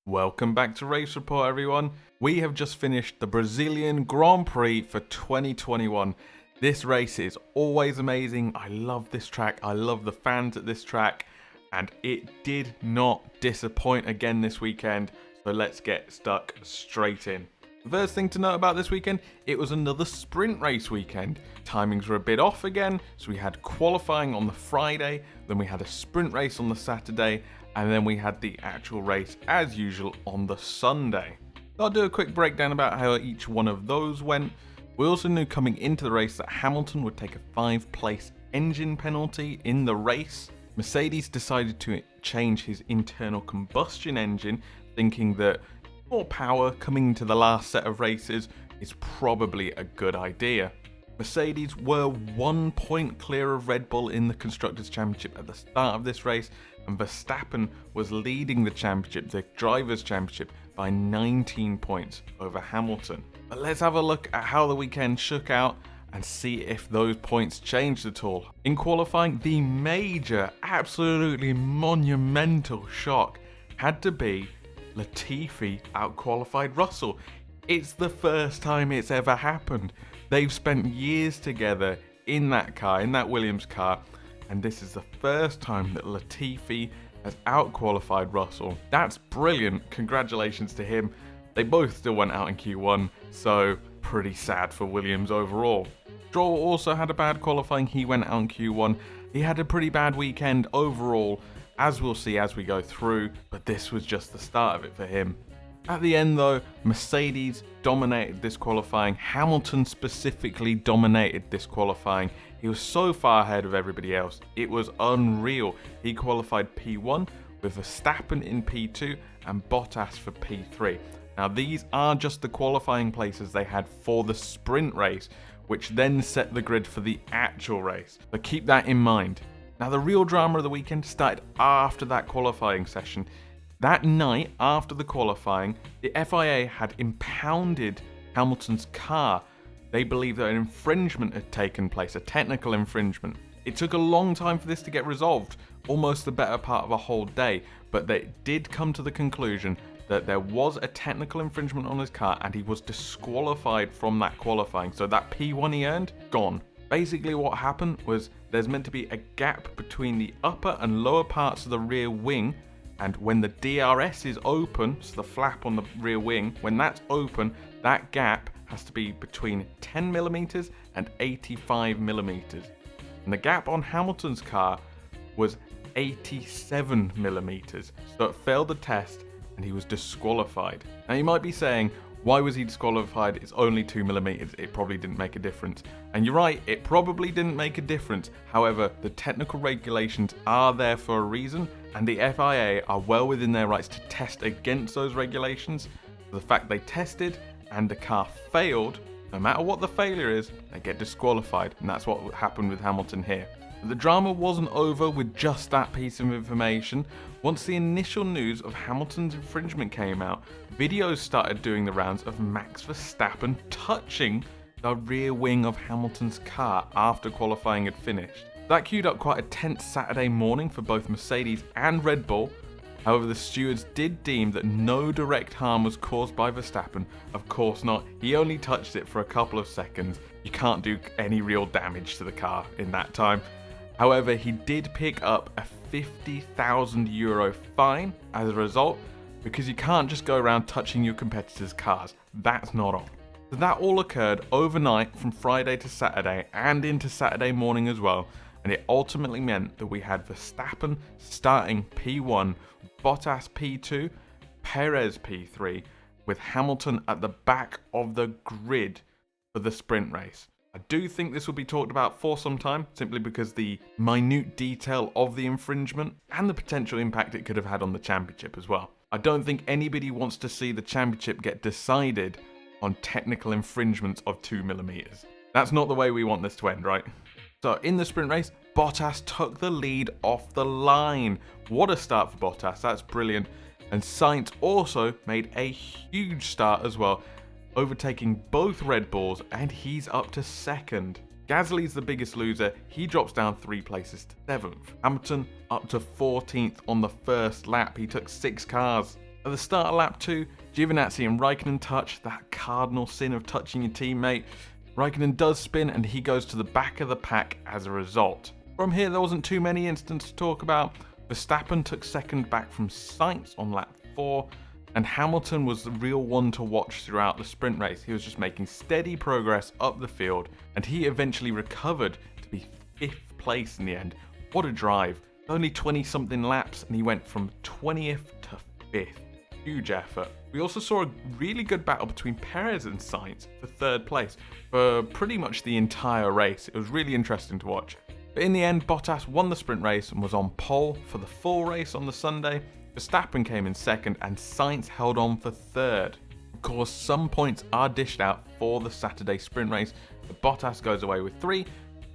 Welcome back to Race Report, everyone. We have just finished the Brazilian Grand Prix for 2021. This race is always amazing. I love this track. I love the fans at this track. And it did not disappoint again this weekend. So let's get stuck straight in. The first thing to note about this weekend, it was another sprint race weekend. Timings were a bit off again, so we had qualifying on the Friday, then we had a sprint race on the Saturday, and then we had the actual race as usual on the Sunday. I'll do a quick breakdown about how each one of those went. We also knew coming into the race that Hamilton would take a 5-place engine penalty in the race. Mercedes decided to change his internal combustion engine, thinking that more power coming into the last set of races is probably a good idea. Mercedes were 1 point clear of Red Bull in the Constructors' Championship at the start of this race, and Verstappen was leading the championship, the Drivers' Championship, by 19 points over Hamilton. But let's have a look at how the weekend shook out and see if those points changed at all. In qualifying, the major, absolutely monumental shock had to be Latifi outqualified Russell. It's the first time it's ever happened. They've spent years together in that car, in that Williams car, and this is the first time that Latifi has outqualified Russell. That's brilliant. Congratulations to him. They both still went out in Q1, so pretty sad for Williams overall. Stroll also had a bad qualifying. He went out in Q1. He had a pretty bad weekend overall, as we'll see as we go through, but this was just the start of it for him. At the end though, Mercedes dominated this qualifying. Hamilton specifically dominated this qualifying. He was so far ahead of everybody else. It was unreal. He qualified P1 with Verstappen in P2 and Bottas for P3. Now these are just the qualifying places they had for the sprint race, which then set the grid for the actual race. So keep that in mind. Now the real drama of the weekend started after that qualifying session. That night after the qualifying, the FIA had impounded Hamilton's car. They believed that an infringement had taken place, a technical infringement. It took a long time for this to get resolved, almost the better part of a whole day, but they did come to the conclusion that there was a technical infringement on his car and he was disqualified from that qualifying. So that P1 he earned, gone. Basically what happened was there's meant to be a gap between the upper and lower parts of the rear wing, and when the DRS is open, so the flap on the rear wing, when that's open, that gap has to be between 10mm and 85mm. And the gap on Hamilton's car was 87mm, so it failed the test and he was disqualified. Now you might be saying, why was he disqualified? It's only 2mm, it probably didn't make a difference. And you're right, it probably didn't make a difference. However, the technical regulations are there for a reason, and the FIA are well within their rights to test against those regulations. The fact they tested and the car failed, no matter what the failure is, they get disqualified, and that's what happened with Hamilton here. But the drama wasn't over with just that piece of information. Once the initial news of Hamilton's infringement came out, videos started doing the rounds of Max Verstappen touching the rear wing of Hamilton's car after qualifying had finished. That queued up quite a tense Saturday morning for both Mercedes and Red Bull. However, the stewards did deem that no direct harm was caused by Verstappen. Of course not, he only touched it for a couple of seconds. You can't do any real damage to the car in that time. However, he did pick up a €50,000 fine as a result, because you can't just go around touching your competitors' cars. That's not on. So that all occurred overnight from Friday to Saturday and into Saturday morning as well, and it ultimately meant that we had Verstappen starting P1, Bottas P2, Perez P3, with Hamilton at the back of the grid for the sprint race. I do think this will be talked about for some time, simply because the minute detail of the infringement and the potential impact it could have had on the championship as well. I don't think anybody wants to see the championship get decided on technical infringements of 2mm. That's not the way we want this to end, right? So in the sprint race, Bottas took the lead off the line. What a start for Bottas, that's brilliant. And Sainz also made a huge start as well, overtaking both Red Bulls, and he's up to second. Gasly's the biggest loser. He drops down 3 places to 7th. Hamilton up to 14th on the first lap. He took 6 cars. At the start of lap 2, Giovinazzi and Raikkonen touch, that cardinal sin of touching your teammate. Raikkonen does spin and he goes to the back of the pack as a result. From here, there wasn't too many incidents to talk about. Verstappen took second back from Sainz on lap 4, and Hamilton was the real one to watch throughout the sprint race. He was just making steady progress up the field, and he eventually recovered to be 5th place in the end. What a drive. Only 20-something laps, and he went from 20th to 5th. Huge effort. We also saw a really good battle between Perez and Sainz for 3rd place for pretty much the entire race. It was really interesting to watch. But in the end, Bottas won the sprint race and was on pole for the full race on the Sunday. Verstappen came in 2nd and Sainz held on for 3rd. Of course, some points are dished out for the Saturday sprint race. But Bottas goes away with 3,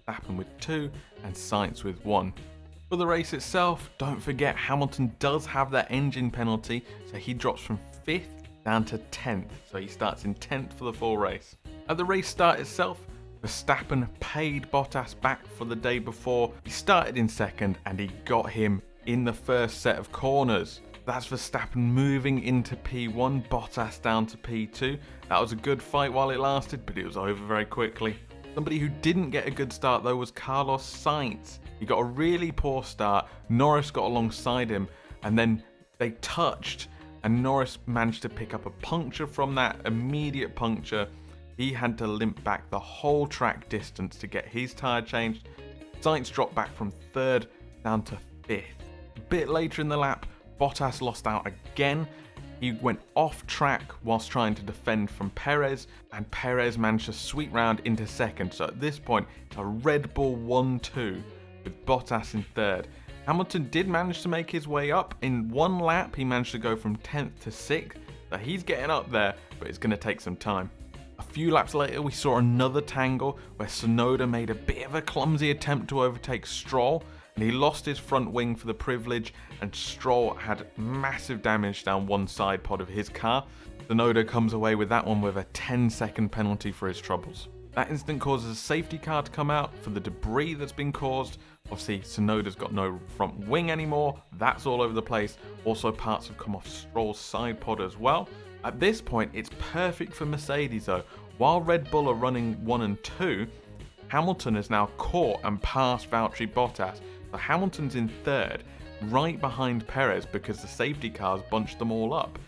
Verstappen with 2 and Sainz with 1. For the race itself, don't forget Hamilton does have that engine penalty, so he drops from 5th down to 10th, so he starts in 10th for the full race. At the race start itself, Verstappen paid Bottas back for the day before. He started in 2nd and he got him in the first set of corners. That's Verstappen moving into P1, Bottas down to P2. That was a good fight while it lasted, but it was over very quickly. Somebody who didn't get a good start though was Carlos Sainz. He got a really poor start, Norris got alongside him, and then they touched, and Norris managed to pick up a puncture from that immediate puncture. He had to limp back the whole track distance to get his tyre changed. Sainz dropped back from 3rd down to 5th. A bit later in the lap, Bottas lost out again. He went off track whilst trying to defend from Perez, and Perez managed to sweep round into 2nd. So at this point, it's a Red Bull 1-2 with Bottas in 3rd. Hamilton did manage to make his way up. In one lap, he managed to go from 10th to 6th. So he's getting up there, but it's going to take some time. A few laps later, we saw another tangle where Tsunoda made a bit of a clumsy attempt to overtake Stroll, and he lost his front wing for the privilege, and Stroll had massive damage down one side pod of his car. Tsunoda comes away with that one with a 10-second penalty for his troubles. That incident causes a safety car to come out for the debris that's been caused. Obviously, Tsunoda's got no front wing anymore. That's all over the place. Also, parts have come off Stroll's side pod as well. At this point, it's perfect for Mercedes though. While Red Bull are running 1 and 2, Hamilton is now caught and passed Valtteri Bottas. So Hamilton's in 3rd, right behind Perez because the safety cars bunched them all up.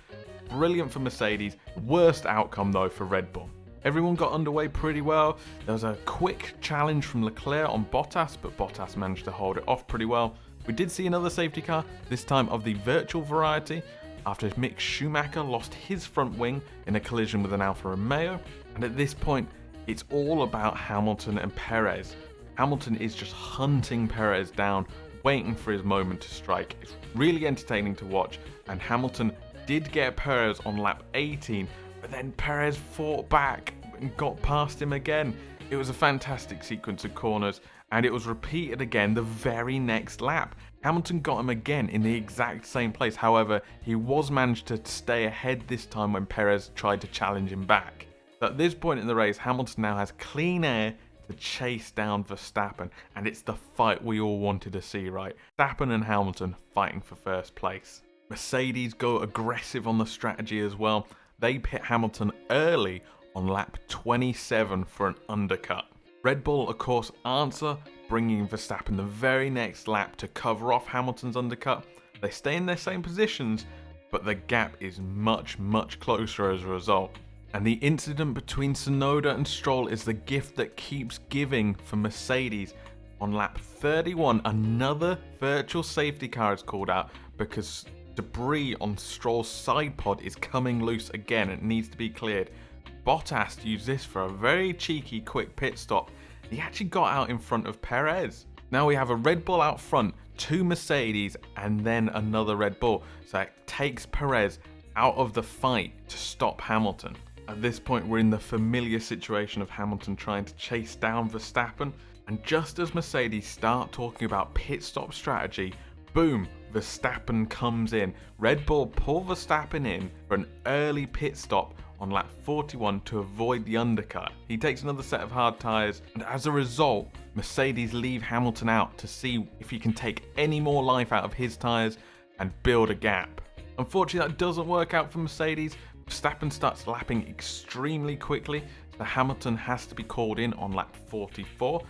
Brilliant for Mercedes. Worst outcome though for Red Bull. Everyone got underway pretty well. There was a quick challenge from Leclerc on Bottas, but Bottas managed to hold it off pretty well. We did see another safety car, this time of the virtual variety, after Mick Schumacher lost his front wing in a collision with an Alfa Romeo. And at this point, it's all about Hamilton and Perez. Hamilton is just hunting Perez down, waiting for his moment to strike. It's really entertaining to watch, and Hamilton did get Perez on lap 18, but then Perez fought back and got past him again. It was a fantastic sequence of corners, and it was repeated again the very next lap. Hamilton got him again in the exact same place. However, he was managed to stay ahead this time when Perez tried to challenge him back. So at this point in the race, Hamilton now has clean air to chase down Verstappen, and it's the fight we all wanted to see, right? Verstappen and Hamilton fighting for first place. Mercedes go aggressive on the strategy as well. They pit Hamilton early on lap 27 for an undercut. Red Bull, of course, answer, bringing Verstappen the very next lap to cover off Hamilton's undercut. They stay in their same positions, but the gap is much, much closer as a result. And the incident between Tsunoda and Stroll is the gift that keeps giving for Mercedes. On lap 31, another virtual safety car is called out because debris on Stroll's side pod is coming loose again. It needs to be cleared. Bottas used this for a very cheeky quick pit stop. He actually got out in front of Perez. Now we have a Red Bull out front, 2 Mercedes, and then another Red Bull. So it takes Perez out of the fight to stop Hamilton. At this point, we're in the familiar situation of Hamilton trying to chase down Verstappen. And just as Mercedes start talking about pit stop strategy, boom, Verstappen comes in. Red Bull pull Verstappen in for an early pit stop on lap 41 to avoid the undercut. He takes another set of hard tyres, and as a result, Mercedes leave Hamilton out to see if he can take any more life out of his tyres and build a gap. Unfortunately, that doesn't work out for Mercedes. Verstappen starts lapping extremely quickly, so Hamilton has to be called in on lap 44.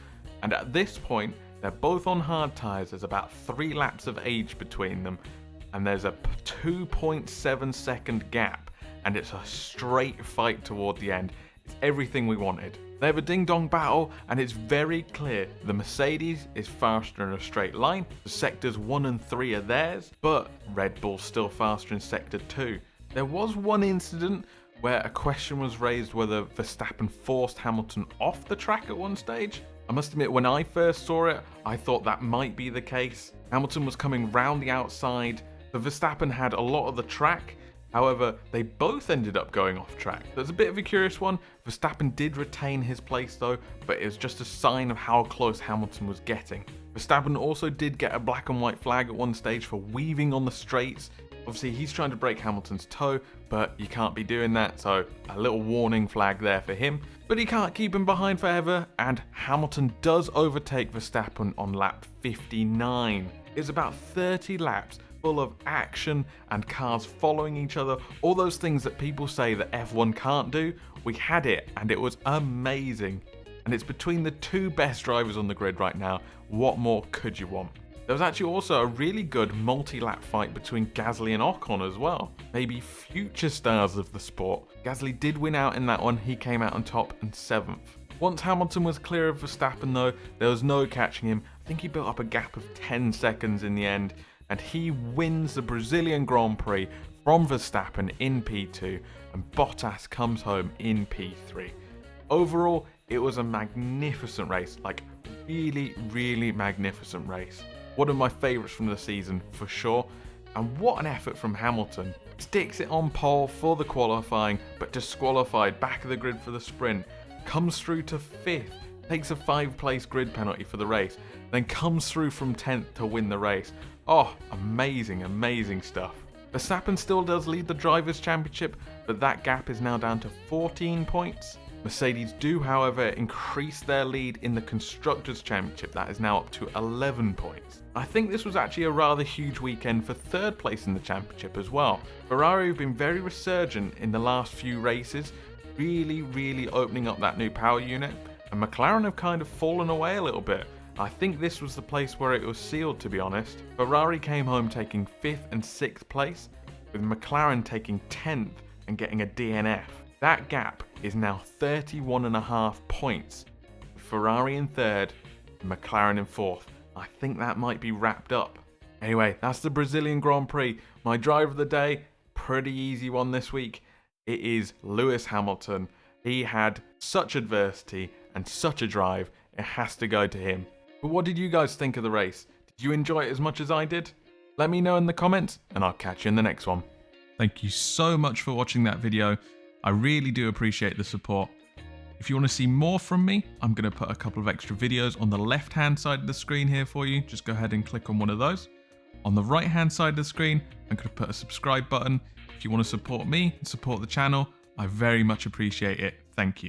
And at this point, they're both on hard tyres. There's about 3 laps of age between them, and there's a 2.7 second gap, and it's a straight fight toward the end. It's everything we wanted. They have a ding-dong battle, and it's very clear the Mercedes is faster in a straight line. The sectors 1 and 3 are theirs, but Red Bull's still faster in sector 2. There was one incident where a question was raised whether Verstappen forced Hamilton off the track at one stage. I must admit, when I first saw it, I thought that might be the case. Hamilton was coming round the outside, but Verstappen had a lot of the track. However, they both ended up going off track. There's a bit of a curious one. Verstappen did retain his place though, but it was just a sign of how close Hamilton was getting. Verstappen also did get a black and white flag at one stage for weaving on the straights. Obviously, he's trying to break Hamilton's toe, but you can't be doing that, so a little warning flag there for him. But he can't keep him behind forever, and Hamilton does overtake Verstappen on lap 59. It's about 30 laps full of action and cars following each other, all those things that people say that F1 can't do. We had it, and it was amazing. And it's between the 2 best drivers on the grid right now. What more could you want? There was actually also a really good multi-lap fight between Gasly and Ocon as well. Maybe future stars of the sport. Gasly did win out in that one. He came out on top and 7th. Once Hamilton was clear of Verstappen though, there was no catching him. I think he built up a gap of 10 seconds in the end, and he wins the Brazilian Grand Prix from Verstappen in P2, and Bottas comes home in P3. Overall, it was a magnificent race, like really, really magnificent race. One of my favourites from the season for sure, and what an effort from Hamilton. Sticks it on pole for the qualifying, but disqualified back of the grid for the sprint. Comes through to 5th, takes a 5-place grid penalty for the race, then comes through from 10th to win the race. Oh, amazing, amazing stuff. Verstappen still does lead the Drivers' Championship, but that gap is now down to 14 points. Mercedes do, however, increase their lead in the Constructors' Championship. That is now up to 11 points. I think this was actually a rather huge weekend for 3rd place in the championship as well. Ferrari have been very resurgent in the last few races, really opening up that new power unit, and McLaren have kind of fallen away a little bit. I think this was the place where it was sealed, to be honest. Ferrari came home taking 5th and 6th place, with McLaren taking 10th and getting a DNF. That gap is now 31.5 points. Ferrari in 3rd, McLaren in 4th. I think that might be wrapped up. Anyway, that's the Brazilian Grand Prix. My driver of the day, pretty easy one this week. It is Lewis Hamilton. He had such adversity and such a drive, it has to go to him. But what did you guys think of the race? Did you enjoy it as much as I did? Let me know in the comments, and I'll catch you in the next one. Thank you so much for watching that video. I really do appreciate the support. If you want to see more from me, I'm going to put a couple of extra videos on the left-hand side of the screen here for you. Just go ahead and click on one of those. On the right-hand side of the screen, I'm going to put a subscribe button. If you want to support me and support the channel, I very much appreciate it. Thank you.